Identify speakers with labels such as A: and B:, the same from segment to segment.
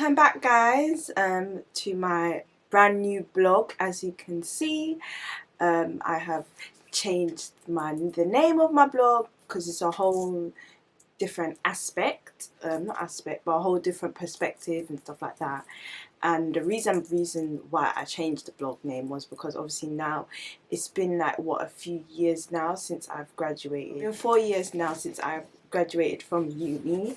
A: welcome back guys to my brand new blog. As you can see, I have changed the name of my blog because it's a whole different aspect, not aspect, but a whole different perspective and stuff like that. And the reason why I changed the blog name was because obviously now it's been like a few years now since I've graduated. It's been 4 years now since I've graduated from uni,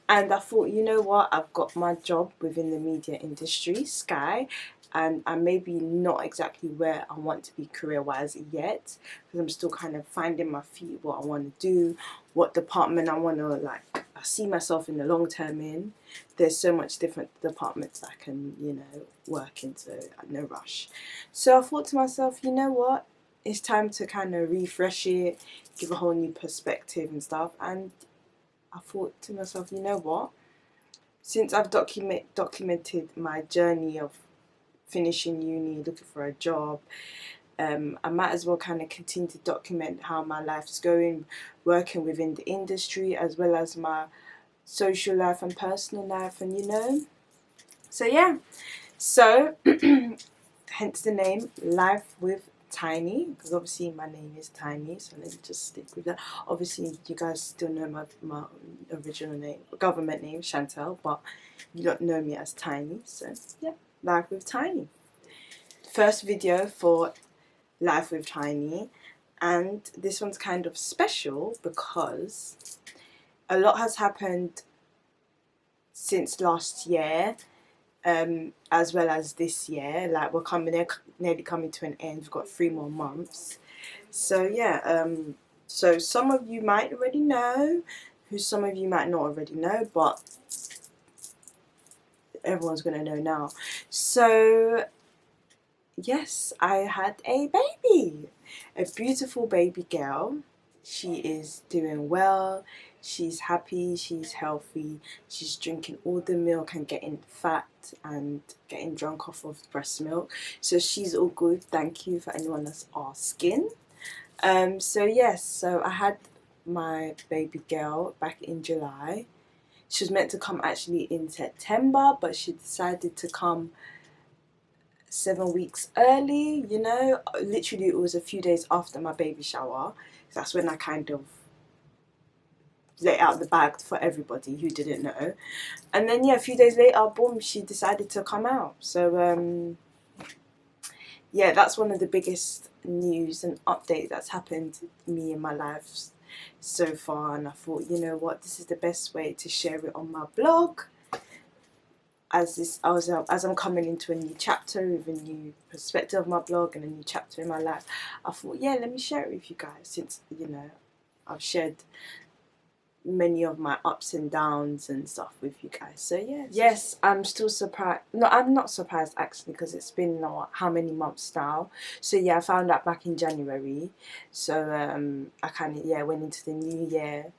A: and I thought, you know what, I've got my job within the media industry, Sky, and I'm maybe not exactly where I want to be career-wise yet, because I'm still kind of finding my feet, what I want to do, what department I want to I see myself in the long term in. There's so much different departments I can, you know, work into, no rush. So I thought to myself, you know what, it's time to kind of refresh it, give a whole new perspective and stuff. And I thought to myself, you know what, since I've documented my journey of finishing uni, looking for a job, I might as well kind of continue to document how my life's going, working within the industry, as well as my social life and personal life, and you know. So yeah, so hence the name Life with Tiny, because obviously my name is Tiny, so let me just stick with that. Obviously you guys still know my original name, government name, Chantel, but you don't know me as Tiny, so yeah, Life with Tiny. First video for Life with Tiny, and this one's kind of special because a lot has happened since last year, as well as this year. Like, we're nearly coming to an end. We've got 3 more months. So yeah, so some of you might already know, some of you might not already know, but everyone's gonna know now. So yes, I had a baby, a beautiful baby girl. She is doing well, she's happy, she's healthy, she's drinking all the milk and getting fat and getting drunk off of breast milk. So she's all good, thank you for anyone that's asking. So yes, so I had my baby girl back in July. She was meant to come actually in September, but she decided to come 7 weeks early, you know. Literally it was a few days after my baby shower. That's when I kind of let out the bag for everybody who didn't know. And then yeah, a few days later, boom, she decided to come out. So yeah, that's one of the biggest news and update that's happened to me in my life so far. And I thought, you know what, this is the best way to share it on my blog. As I'm coming into a new chapter with a new perspective of my blog and a new chapter in my life, I thought, yeah, let me share it with you guys, since, you know, I've shared many of my ups and downs and stuff with you guys. So yeah, yes, I'm still surprised. No, I'm not surprised actually, because it's been how many months now. So yeah, I found out back in January. So I kind of, yeah, went into the new year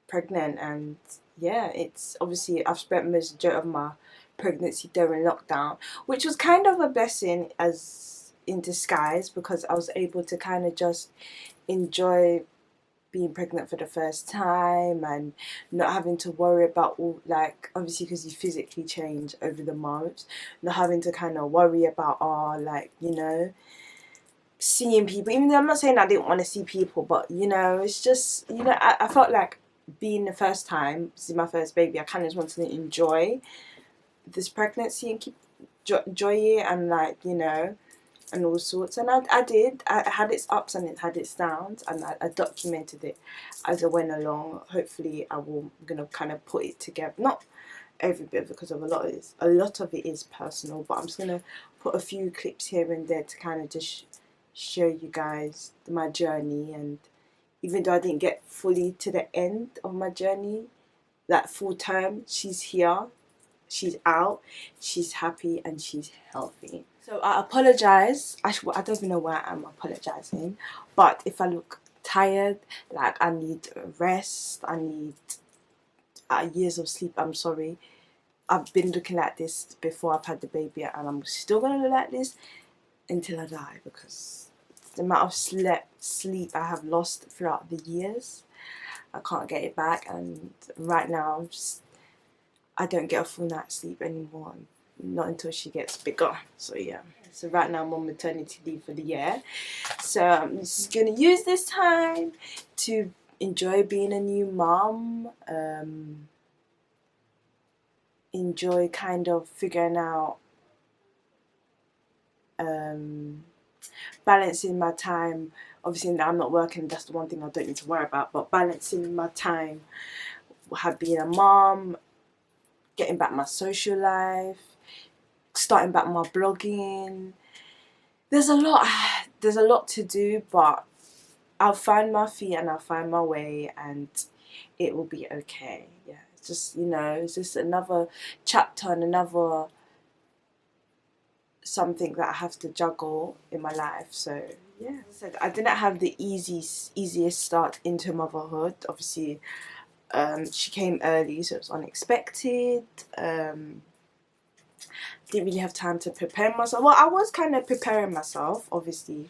A: pregnant, and yeah, it's obviously I've spent most of my pregnancy during lockdown, which was kind of a blessing as in disguise, because I was able to kind of just enjoy being pregnant for the first time and not having to worry about all, like, obviously because you physically change over the months, not having to kind of worry about like, you know, seeing people. Even though I'm not saying I didn't want to see people, but you know, it's just, you know, I felt like being the first time, this is my first baby, I kind of just wanted to enjoy this pregnancy and keep enjoy it, and like, you know, and all sorts. And I did. I had its ups and it had its downs, and I documented it as I went along. Hopefully I'm gonna kind of put it together, not every bit, because of a lot of it is personal, but I'm just gonna put a few clips here and there to kind of just show you guys my journey. And even though I didn't get fully to the end of my journey, that full term, she's here, she's out, she's happy, and she's healthy. So I apologise. I don't even know why I'm apologising, but if I look tired, like I need rest, I need years of sleep, I'm sorry. I've been looking like this before I've had the baby, and I'm still going to look like this until I die, because the amount of sleep I have lost throughout the years, I can't get it back. And right now I don't get a full night's sleep anymore, not until she gets bigger. So yeah, so right now I'm on maternity leave for the year, so I'm just gonna use this time to enjoy being a new mom, enjoy kind of figuring out balancing my time. Obviously now I'm not working, that's the one thing I don't need to worry about, but balancing my time, have being a mom, getting back my social life, starting back my blogging. There's a lot to do, but I'll find my feet and I'll find my way, and it will be okay. Yeah, it's just, you know, it's just another chapter and another something that I have to juggle in my life. So yeah, so I didn't have the easiest start into motherhood. Obviously, she came early, so it was unexpected. Didn't really have time to prepare myself. Well, I was kind of preparing myself, obviously,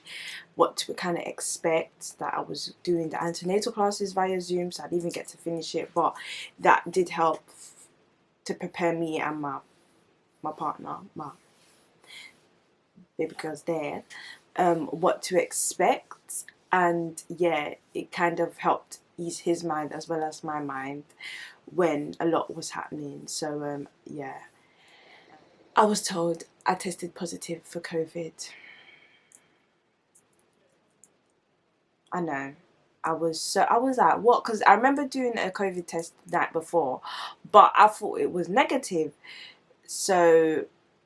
A: what to kind of expect, that I was doing the antenatal classes via Zoom, so I didn't even get to finish it, but that did help to prepare me and my partner, my baby girl's dad, what to expect. And yeah, it kind of helped ease his mind as well as my mind when a lot was happening. So yeah, I was told I tested positive for COVID. I know. I was like, what? Because I remember doing a COVID test the night before, but I thought it was negative. So,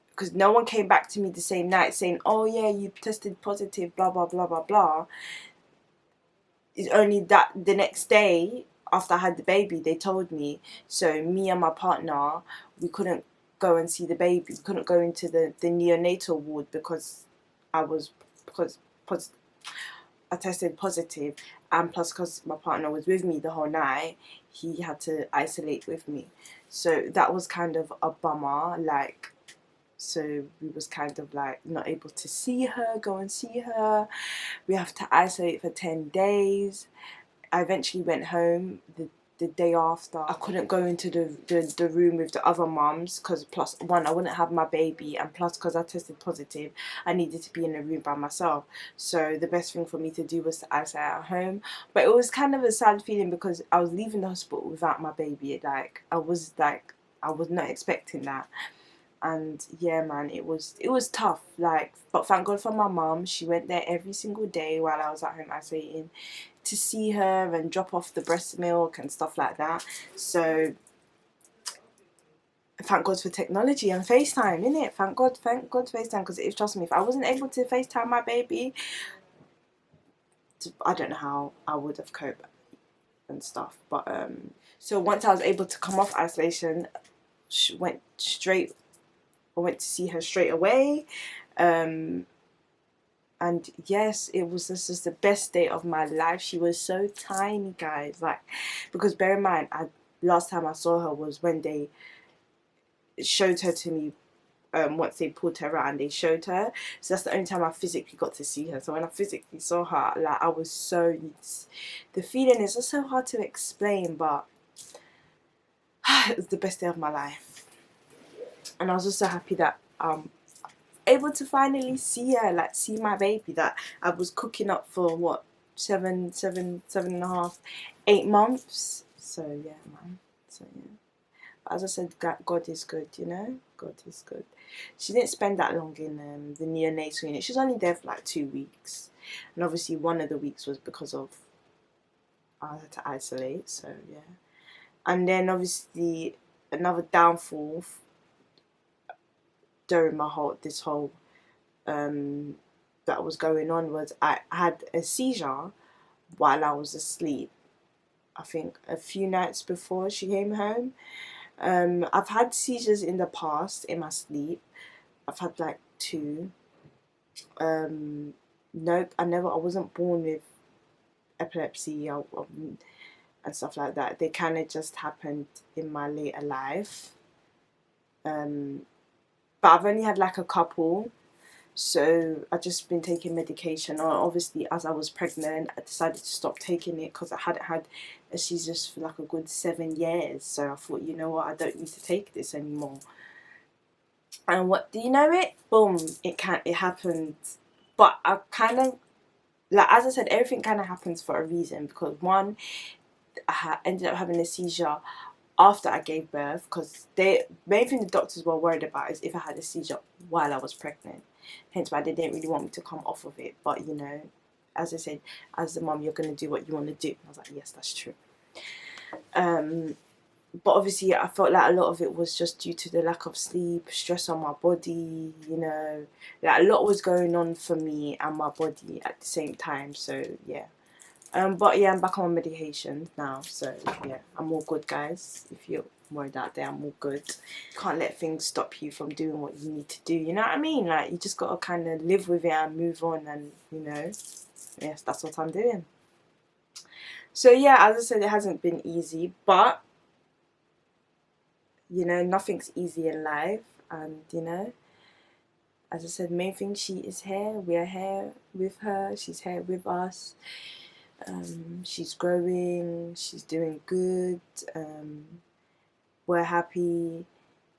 A: because no one came back to me the same night saying, oh yeah, you tested positive, blah, blah, blah, blah, blah. It's only that the next day after I had the baby, they told me. So me and my partner, we couldn't go and see the baby. We couldn't go into the neonatal ward because because I tested positive, and plus because my partner was with me the whole night, he had to isolate with me. So that was kind of a bummer, like, so we was kind of like not able to see her, go and see her. We have to isolate for 10 days. I eventually went home the day after. I couldn't go into the room with the other mums because, plus one, I wouldn't have my baby, and plus because I tested positive, I needed to be in a room by myself. So the best thing for me to do was to isolate at home. But it was kind of a sad feeling because I was leaving the hospital without my baby. I was not expecting that. And yeah, man, it was tough, like, but thank God for my mum. She went there every single day while I was at home isolating to see her and drop off the breast milk and stuff like that. So thank God for technology and FaceTime, innit? Thank God FaceTime, because if, trust me, if I wasn't able to FaceTime my baby, I don't know how I would have coped and stuff. But so once I was able to come off isolation, I went to see her straight away. And yes, it was just the best day of my life. She was so tiny, guys. Like, because bear in mind, last time I saw her was when they showed her to me. Once they pulled her out and they showed her, so that's the only time I physically got to see her. So when I physically saw her, like, I was so, the feeling is just so hard to explain, but it was the best day of my life. And I was just so happy that able to finally see her, like, see my baby that I was cooking up for what, 7.5, 8 months. So yeah, man. So yeah. But as I said, God is good, you know. God is good. She didn't spend that long in the neonatal unit. She was only there for like 2 weeks, and obviously one of the weeks was because of I had to isolate. So yeah, and then obviously another downfall during this whole that was going on was I had a seizure while I was asleep. I think a few nights before she came home. I've had seizures in the past in my sleep. I've had like 2. Nope, I wasn't born with epilepsy and stuff like that. They kind of just happened in my later life. But I've only had like a couple. So I just been taking medication. Obviously, as I was pregnant, I decided to stop taking it because I hadn't had a seizure for like a good 7 years. So I thought, you know what, I don't need to take this anymore. And what do you know it? Boom! It happened. But I kind of, like, as I said, everything kind of happens for a reason, because one, I ended up having a seizure after I gave birth, because the main thing the doctors were worried about is if I had a seizure while I was pregnant. Hence why they didn't really want me to come off of it. But you know, as I said, as the mum, you're going to do what you want to do. I was like, yes, that's true. But obviously I felt like a lot of it was just due to the lack of sleep, stress on my body, you know, like a lot was going on for me and my body at the same time. So yeah. But yeah, I'm back on medication now, so yeah, I'm all good, guys. If you're worried out there, I'm all good. Can't let things stop you from doing what you need to do, you know what I mean? Like, you just gotta kind of live with it and move on, and you know, yes, that's what I'm doing. So yeah, as I said, it hasn't been easy, but you know, nothing's easy in life, and you know, as I said, main thing, she is here, we're here with her, she's here with us. She's growing, she's doing good, we're happy,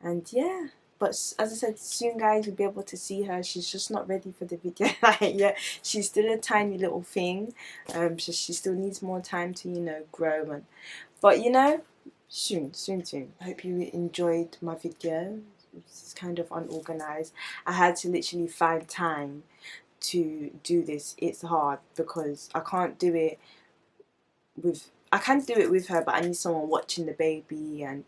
A: and yeah. But as I said, soon, guys, you'll be able to see her. She's just not ready for the video like yet. She's still a tiny little thing, so she still needs more time to, you know, grow. But you know, soon. I hope you enjoyed my video. It's kind of unorganized. I had to literally find time to do this. It's hard because I can't do it with, I can do it with her, but I need someone watching the baby, and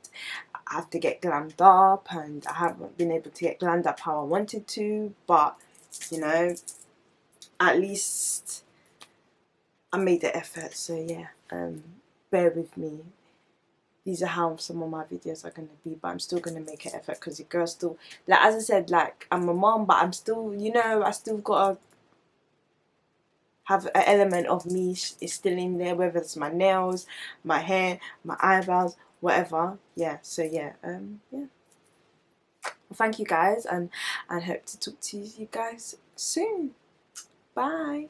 A: I have to get glammed up, and I haven't been able to get glammed up how I wanted to, but you know, at least I made the effort. So yeah, bear with me. These are how some of my videos are going to be, but I'm still going to make an effort, because the girl still, like, as I said, like, I'm a mom, but I'm still, you know, I still got to have an element of me is still in there, whether it's my nails, my hair, my eyebrows, whatever. Yeah, so yeah, yeah. Well, thank you guys, and hope to talk to you guys soon. Bye.